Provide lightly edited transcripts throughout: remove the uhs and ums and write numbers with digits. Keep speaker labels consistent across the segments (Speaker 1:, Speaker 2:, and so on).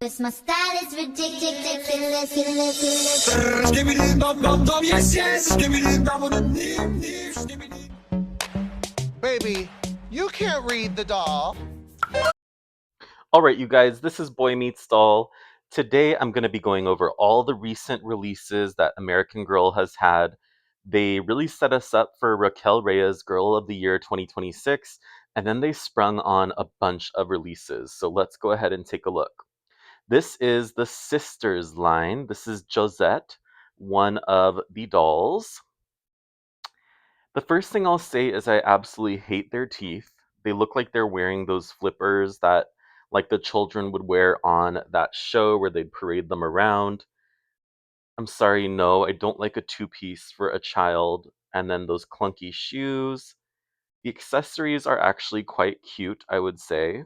Speaker 1: 'Cause my style is ridiculous.
Speaker 2: Skibbidi dum dum dum, yes yes. Skibbidi dum dum dim dim. Skibbidi.
Speaker 3: Baby, you can't read the doll.
Speaker 4: Alright, you guys, this is Boy Meets Doll. Today I'm going to be going over all the recent releases that American Girl has had. They really set us up for Raquel Reyes Girl of the Year 2026, and then they sprung on a bunch of releases. So let's go ahead and take a look. This is the Sisters line. This is Josette, one of the dolls. The first thing I'll say is I absolutely hate their teeth. They look like they're wearing those flippers that like the children would wear on that show where they'd parade them around. I'm sorry, no, I don't like a two-piece for a child. And then those clunky shoes. The accessories are actually quite cute, I would say.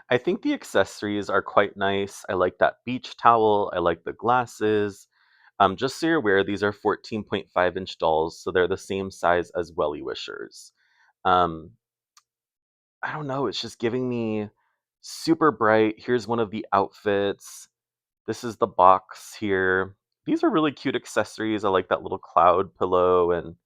Speaker 4: I think the accessories are quite nice. I like that beach towel. I like the glasses. Just so you're aware, these are 14.5-inch dolls, so they're the same size as Welly Wishers. Um, I don't know, it's just giving me super bright. Here's one of the outfits. This is the box here. These are really cute accessories. I like that little cloud pillow, and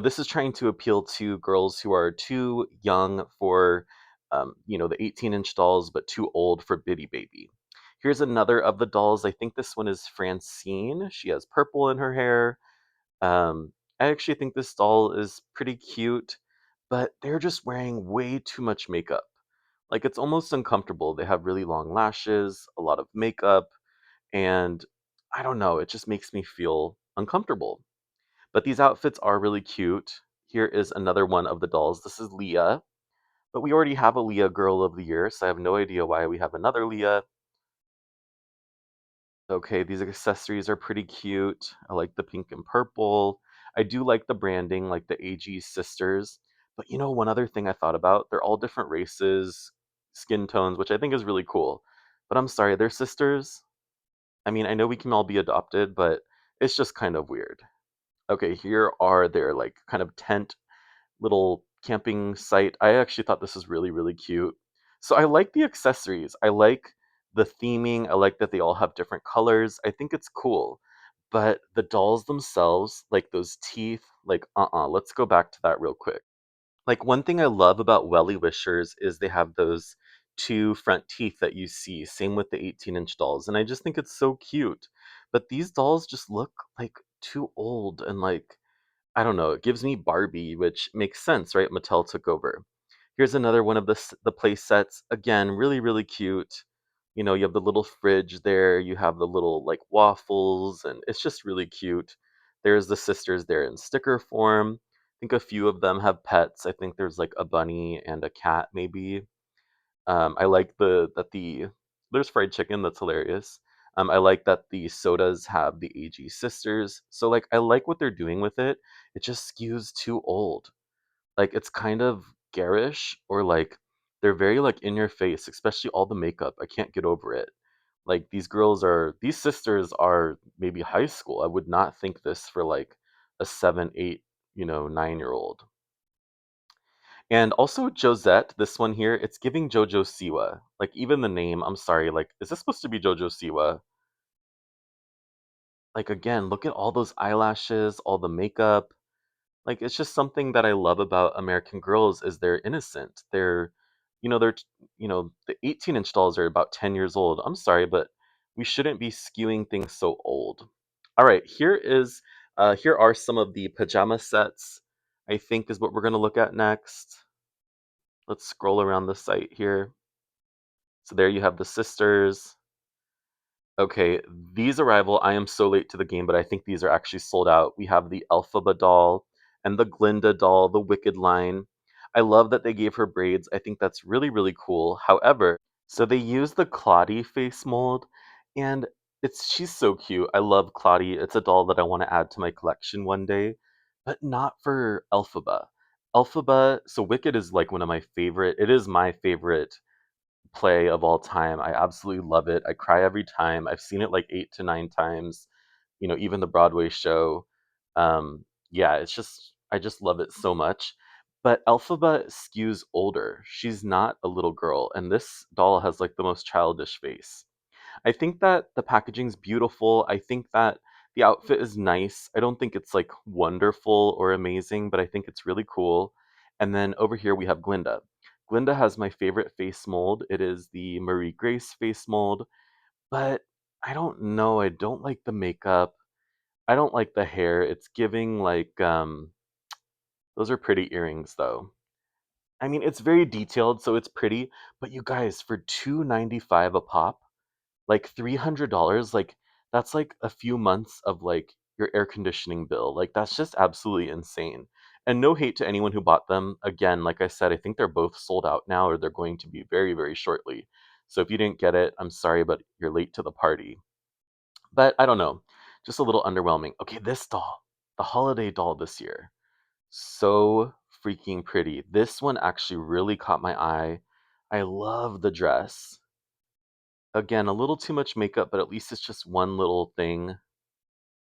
Speaker 4: this is trying to appeal to girls who are too young for, the 18-inch dolls, but too old for Biddy Baby. Here's another of the dolls. I think this one is Francine. She has purple in her hair. I actually think this doll is pretty cute, but they're just wearing way too much makeup. Like, it's almost uncomfortable. They have really long lashes, a lot of makeup, and I don't know, it just makes me feel uncomfortable. But these outfits are really cute. Here is another one of the dolls. This is Leah, but we already have a Leah Girl of the Year, so I have no idea why we have another Leah. Okay, these accessories are pretty cute. I like the pink and purple. I do like the branding, like the AG sisters. But one other thing I thought about, they're all different races, skin tones, which I think is really cool. But I'm sorry, they're sisters. I mean, I know we can all be adopted, but it's just kind of weird. Okay, here are their like kind of tent little camping site. I actually thought this was really, really cute. So I like the accessories. I like the theming. I like that they all have different colors. I think it's cool. But the dolls themselves, like those teeth, like let's go back to that real quick. Like one thing I love about Welly Wishers is they have those two front teeth that you see. Same with the 18-inch dolls. And I just think it's so cute. But these dolls just look like too old and like I don't know, it gives me Barbie, which makes sense, right? Mattel took over. Here's another one of the play sets. Again, really, really cute. You have the little fridge there, you have the little like waffles, and it's just really cute. There's the sisters there in sticker form. I think a few of them have pets. I think there's like a bunny and a cat, maybe. I like there's fried chicken. That's hilarious. I like that the sodas have the AG sisters. So like I like what they're doing with it. It just skews too old. Like it's kind of garish or like they're very like in your face, especially all the makeup. I can't get over it. Like these sisters are maybe high school. I would not think this for like a 7, 8, 9-year-old. And also Josette, this one here, it's giving JoJo Siwa. Like even the name, I'm sorry, like is this supposed to be JoJo Siwa? Like again, look at all those eyelashes, all the makeup. Like it's just something that I love about American Girls is they're innocent. The 18-inch dolls are about 10 years old. I'm sorry, but we shouldn't be skewing things so old. All right, here are some of the pajama sets. I think is what we're gonna look at next. Let's scroll around the site here. So there you have the sisters. Okay, these arrival. I am so late to the game, but I think these are actually sold out. We have the Elphaba doll and the Glinda doll, the Wicked line. I love that they gave her braids. I think that's really, really cool. However, so they use the Claudie face mold, and she's so cute. I love Claudie. It's a doll that I want to add to my collection one day, but not for Elphaba. Elphaba, so Wicked is like one of my favorite. It is my favorite play of all time. I absolutely love it. I cry every time. I've seen it like 8 to 9 times. Even the Broadway show. Yeah, I just love it so much. But Elphaba skews older. She's not a little girl, and this doll has like the most childish face. I think that the packaging's beautiful. I think that the outfit is nice. I don't think it's like wonderful or amazing, but I think it's really cool. And then over here we have Glinda. Glinda has my favorite face mold. It is the Marie Grace face mold, but I don't know. I don't like the makeup. I don't like the hair. It's giving like those are pretty earrings though. I mean, it's very detailed, so it's pretty, but you guys, for 295 a pop, like $300, like that's like a few months of like your air conditioning bill. Like that's just absolutely insane. And no hate to anyone who bought them. Again, like I said, I think they're both sold out now or they're going to be very, very shortly. So if you didn't get it, I'm sorry, but you're late to the party. But I don't know, just a little underwhelming. Okay, this doll, the holiday doll this year, so freaking pretty. This one actually really caught my eye. I love the dress. Again, a little too much makeup, but at least it's just one little thing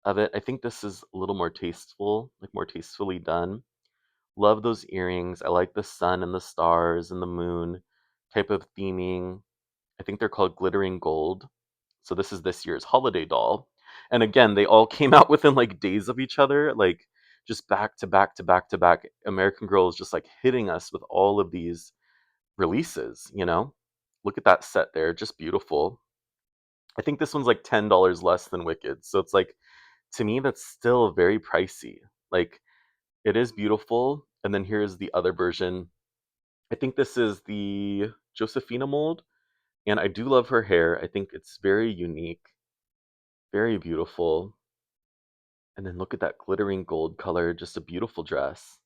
Speaker 4: of it. I think this is a little more tasteful, like more tastefully done. Love those earrings. I like the sun and the stars and the moon type of theming. I think they're called glittering gold. So this is this year's holiday doll. And again, they all came out within like days of each other, like just back to back to back to back. American Girl is just like hitting us with all of these releases, you know? Look at that set there, just beautiful. I think this one's like $10 less than Wicked. So it's like to me that's still very pricey. Like it is beautiful. And then here's the other version. I think this is the Josephina mold. And I do love her hair. I think it's very unique, very beautiful. And then look at that glittering gold color, just a beautiful dress.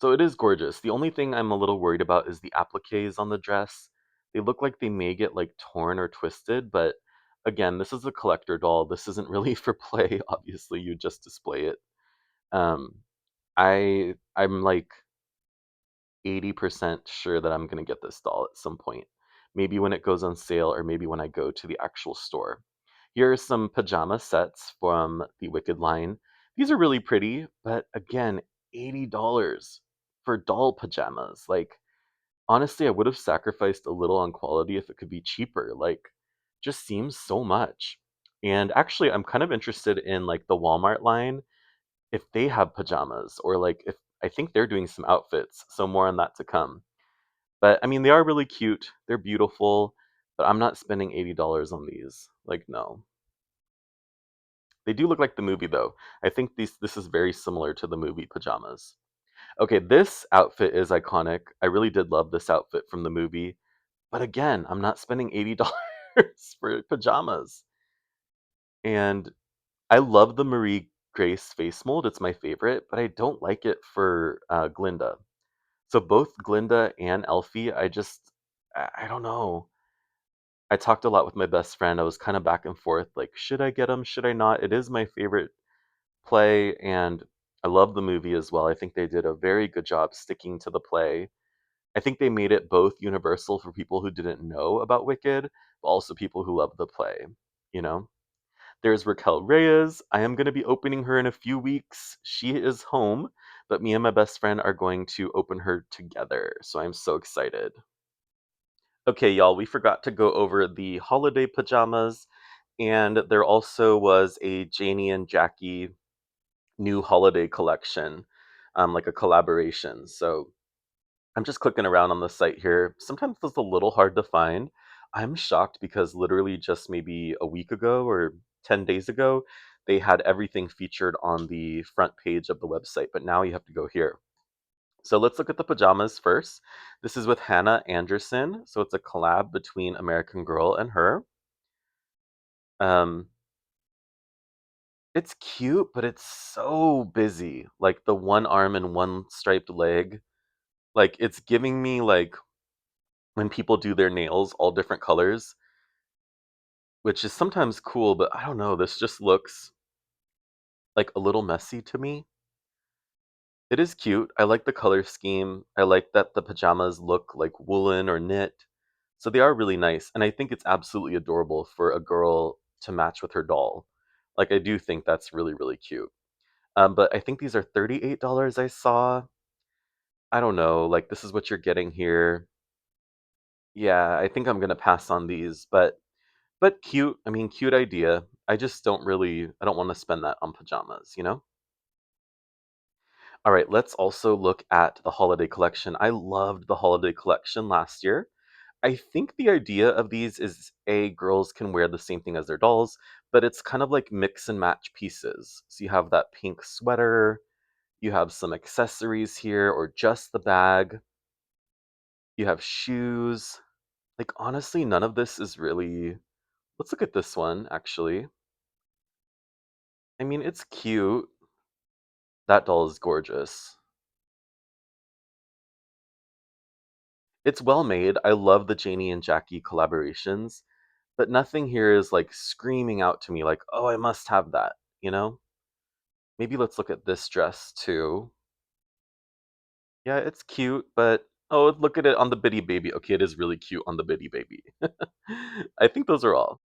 Speaker 4: So it is gorgeous. The only thing I'm a little worried about is the appliques on the dress. They look like they may get like torn or twisted, but again, this is a collector doll. This isn't really for play. Obviously, you just display it. Um, I'm like 80% sure that I'm gonna get this doll at some point. Maybe when it goes on sale, or maybe when I go to the actual store. Here are some pajama sets from the Wicked line. These are really pretty, but again, $80 for doll pajamas. Like, honestly, I would have sacrificed a little on quality if it could be cheaper. Like, just seems so much. And actually, I'm kind of interested in like the Walmart line if they have pajamas or like if I think they're doing some outfits, so more on that to come. But I mean, they are really cute. They're beautiful, but I'm not spending $80 on these. Like, no. They do look like the movie though. I think this is very similar to the movie pajamas. Okay, this outfit is iconic. I really did love this outfit from the movie. But again, I'm not spending $80 for pajamas. And I love the Marie Grace face mold. It's my favorite, but I don't like it for Glinda. So both Glinda and Elfie, I don't know. I talked a lot with my best friend. I was kind of back and forth, like, should I get them? Should I not? It is my favorite play, and I love the movie as well. I think they did a very good job sticking to the play. I think they made it both universal for people who didn't know about Wicked, but also people who love the play, you know? There's Raquel Reyes. I am going to be opening her in a few weeks. She is home, but me and my best friend are going to open her together. So I'm so excited. Okay, y'all, we forgot to go over the holiday pajamas, and there also was a Janie and Jackie new holiday collection, like a collaboration. So I'm just clicking around on the site here. Sometimes it's a little hard to find. I'm shocked because literally just maybe a week ago or 10 days ago, they had everything featured on the front page of the website, but now you have to go here. So let's look at the pajamas first. This is with Hannah Anderson. So it's a collab between American Girl and her. Um, it's cute, but it's so busy. Like the one arm and one striped leg. Like it's giving me like when people do their nails all different colors, which is sometimes cool, but I don't know, this just looks like a little messy to me. It is cute. I like the color scheme. I like that the pajamas look like woolen or knit. So they are really nice. And I think it's absolutely adorable for a girl to match with her doll. Like, I do think that's really, really cute. But I think these are $38 I saw. I don't know, like this is what you're getting here. Yeah, I think I'm gonna pass on these, but cute. I mean, cute idea. I just don't really I don't want to spend that on pajamas, you know? All right, let's also look at the holiday collection. I loved the holiday collection last year. I think the idea of these is A, girls can wear the same thing as their dolls, but it's kind of like mix and match pieces. So you have that pink sweater, you have some accessories here, or just the bag, you have shoes. Like, honestly, none of this is really. Let's look at this one, actually. I mean, it's cute. That doll is gorgeous. It's well made. I love the Janie and Jackie collaborations, but nothing here is like screaming out to me like, "Oh, I must have that," you know? Maybe let's look at this dress too. Yeah, it's cute, but oh, look at it on the Bitty Baby. Okay, it is really cute on the Bitty Baby. I think those are all.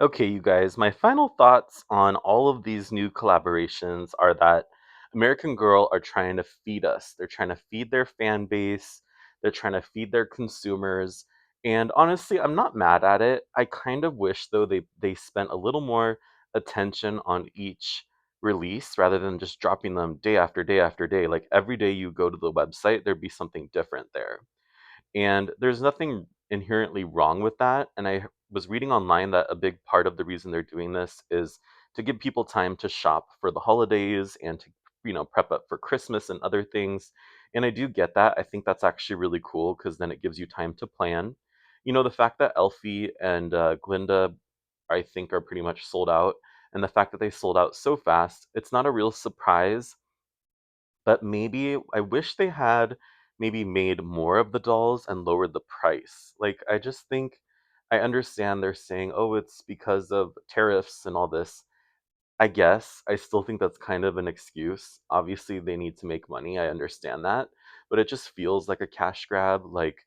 Speaker 4: Okay, you guys, my final thoughts on all of these new collaborations are that American Girl are trying to feed us. They're trying to feed their fan base, they're trying to feed their consumers. And honestly, I'm not mad at it. I kind of wish though they spent a little more attention on each release rather than just dropping them day after day after day. Like every day you go to the website, there'd be something different there. And there's nothing inherently wrong with that. And I was reading online that a big part of the reason they're doing this is to give people time to shop for the holidays and to, prep up for Christmas and other things. And I do get that. I think that's actually really cool because then it gives you time to plan. The fact that Elfie and Glinda, I think, are pretty much sold out, and the fact that they sold out so fast, it's not a real surprise, but maybe I wish they had maybe made more of the dolls and lowered the price. Like, I just think I understand they're saying, "Oh, it's because of tariffs and all this." I guess. I still think that's kind of an excuse. Obviously, they need to make money. I understand that. But it just feels like a cash grab. Like,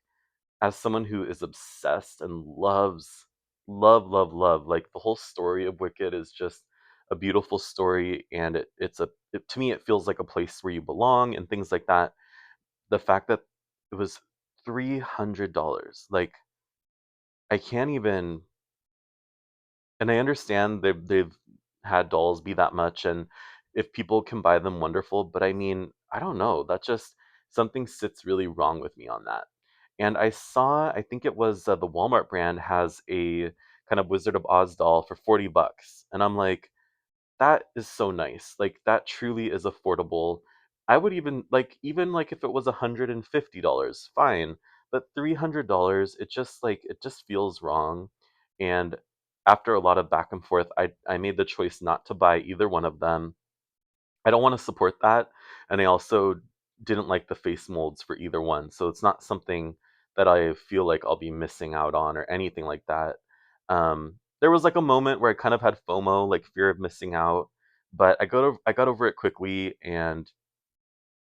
Speaker 4: as someone who is obsessed and loves, love, like the whole story of Wicked is just a beautiful story, and to me it feels like a place where you belong and things like that. The fact that it was $300, like I can't even. And I understand they've had dolls be that much, and if people can buy them, wonderful. But I mean, I don't know. That just something sits really wrong with me on that. And I think it was the Walmart brand has a kind of Wizard of Oz doll for $40, and I'm like, that is so nice. Like that truly is affordable. I would even like if it was $150, fine. But $300, it just feels wrong. And after a lot of back and forth, I made the choice not to buy either one of them. I don't want to support that, and I also didn't like the face molds for either one, so it's not something that I feel like I'll be missing out on or anything like that. There was like a moment where I kind of had FOMO, like fear of missing out, but I got over it quickly, and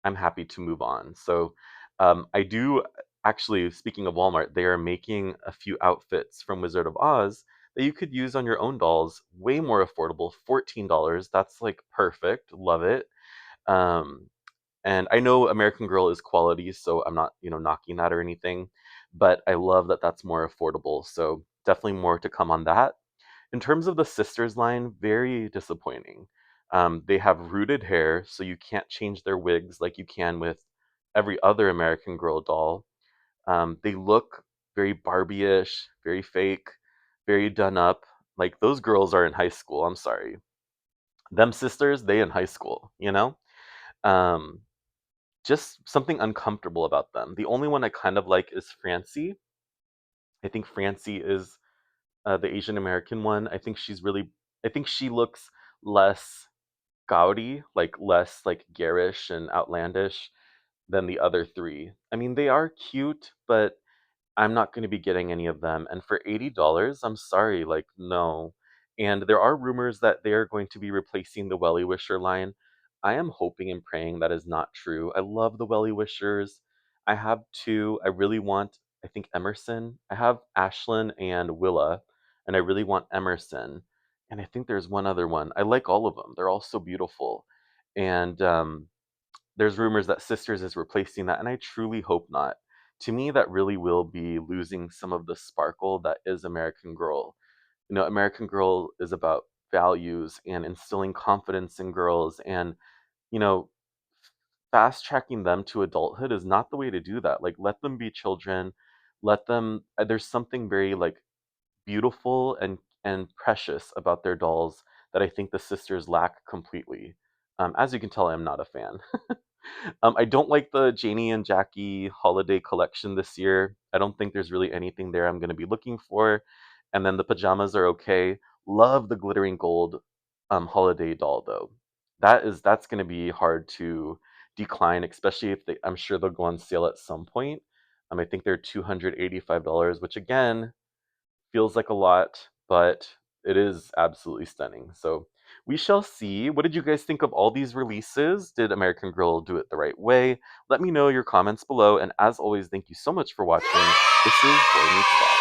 Speaker 4: I'm happy to move on. So I do actually, speaking of Walmart, they are making a few outfits from Wizard of Oz that you could use on your own dolls, way more affordable, $14. That's like perfect, love it. Um, and I know American Girl is quality, so I'm not, knocking that or anything, but I love that that's more affordable. So definitely more to come on that. In terms of the sisters line, very disappointing. They have rooted hair, so you can't change their wigs like you can with every other American Girl doll. They look very Barbie-ish, very fake, very done up. Like those girls are in high school. I'm sorry. Them sisters, they in high school, you know? Um, just something uncomfortable about them. The only one I kind of like is Francie. I think Francie is the Asian American one. I think she looks less gaudy, like less like garish and outlandish than the other three. I mean, they are cute, but I'm not going to be getting any of them. And for $80, I'm sorry, like, no. And there are rumors that they are going to be replacing the Welly Wisher line. I am hoping and praying that is not true. I love the Welly Wishers. I have two. I really want, I think, Emerson. I have Ashlyn and Willa, and I really want Emerson. And I think there's one other one. I like all of them. They're all so beautiful. And there's rumors that Sisters is replacing that, and I truly hope not. To me, that really will be losing some of the sparkle that is American Girl. You know, American Girl is about values and instilling confidence in girls, and you know, fast tracking them to adulthood is not the way to do that. Like, let them be children. Let them. There's something very like beautiful and precious about their dolls that I think the sisters lack completely. As you can tell, I'm not a fan. I don't like the Janie and Jackie holiday collection this year. I don't think there's really anything there I'm going to be looking for. And then the pajamas are okay. Love the glittering gold holiday doll though. That's going to be hard to decline, especially if I'm sure they'll go on sale at some point. I think they're $285, which again feels like a lot, but it is absolutely stunning. So we shall see. What did you guys think of all these releases? Did American Girl do it the right way? Let me know your comments below. And as always, thank you so much for watching. This is Boy Meets Doll.